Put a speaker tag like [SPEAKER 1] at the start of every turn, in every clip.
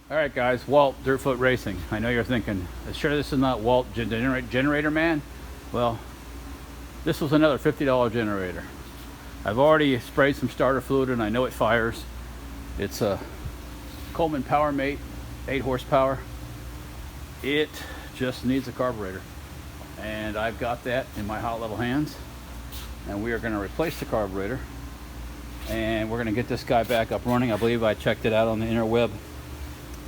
[SPEAKER 1] Alright guys, Walt, Dirtfoot Racing. I know you're thinking, sure this is not Walt Generator Man? Well, this was another $50 generator. I've already sprayed some starter fluid and I know it fires. It's a Coleman Powermate, 8 horsepower. It just needs a carburetor. And I've got that in my hot level hands. And we are going to replace the carburetor. And we're going to get this guy back up running. I believe I checked it out on the interweb.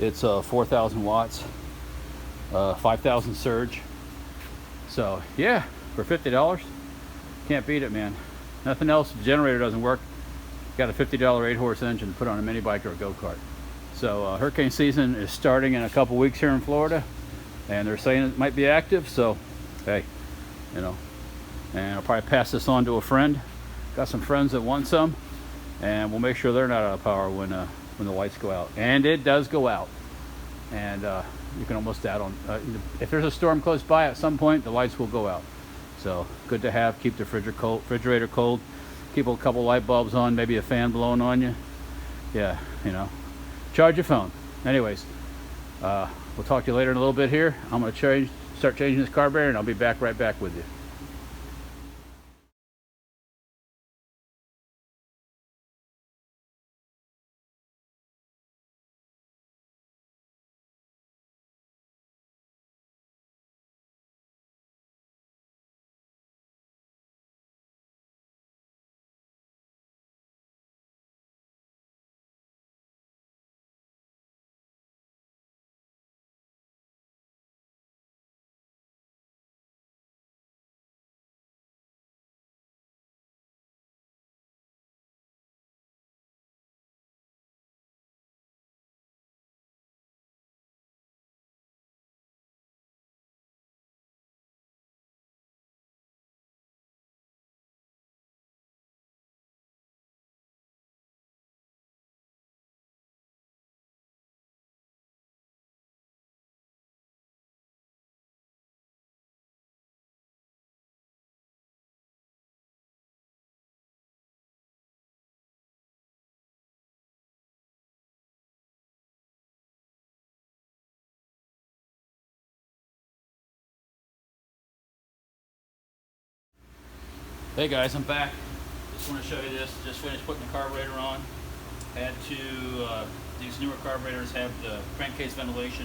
[SPEAKER 1] It's 4,000 watts, 5,000 surge. So yeah, for $50, can't beat it, man. Nothing else. The generator doesn't work. Got a $50 8-horse engine to put on a mini bike or a go-kart. So hurricane season is starting in a couple weeks here in Florida, and they're saying it might be active. So hey, you know, and I'll probably pass this on to a friend. Got some friends that want some, and we'll make sure they're not out of power when the lights go out. And it does go out, and you can almost add on if there's a storm close by, at some point the lights will go out. So good to have. Keep the refrigerator cold, keep a couple light bulbs on, maybe a fan blowing on you. Yeah, you know, charge your phone. Anyways, we'll talk to you later in a little bit here. I'm going to start changing this carburetor, and I'll be right back with you. Hey guys, I'm back. Just want to show you this. Just finished putting the carburetor on. Had to, these newer carburetors have the crankcase ventilation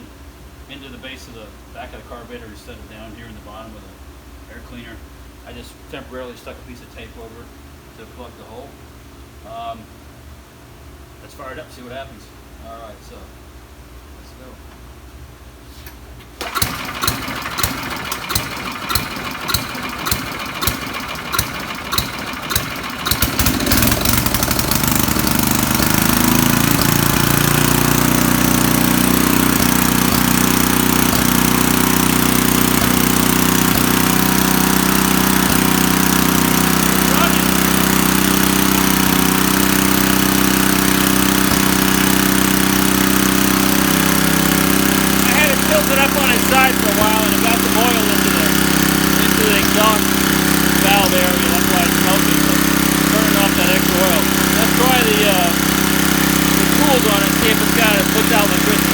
[SPEAKER 1] into the base of the back of the carburetor instead of down here in the bottom with an air cleaner. I just temporarily stuck a piece of tape over it to plug the hole. Let's fire it up, see what happens. Alright, so let's go. For a while, and it got some oil into the exhaust valve area. That's why it's smoking, but turning off that extra oil. Let's try the tools on it and see if it's got it puts out electricity.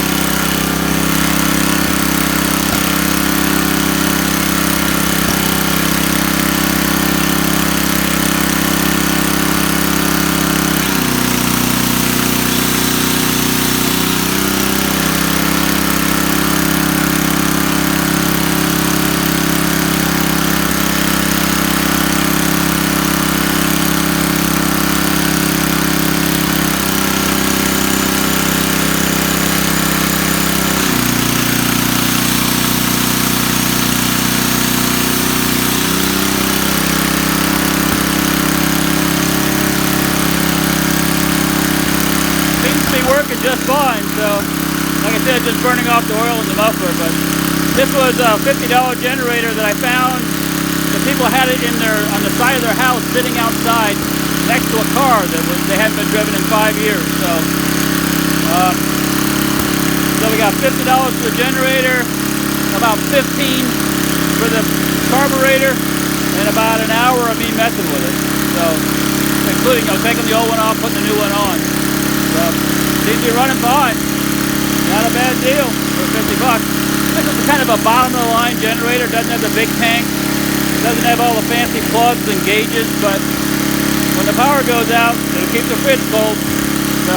[SPEAKER 1] Working just fine, so like I said, just burning off the oil in the muffler. But this was a $50 generator that I found. The people had it on the side of their house, sitting outside next to a car that they hadn't been driven in 5 years. So we got $50 for the generator, about $15 for the carburetor, and about an hour of me messing with it. So including taking the old one off, putting the new one on. So seems to be running fine. Not a bad a bottom of the line generator. Doesn't have the big tank. Doesn't have all the fancy plugs and gauges, but when the power goes out, it'll keep the fridge cold. So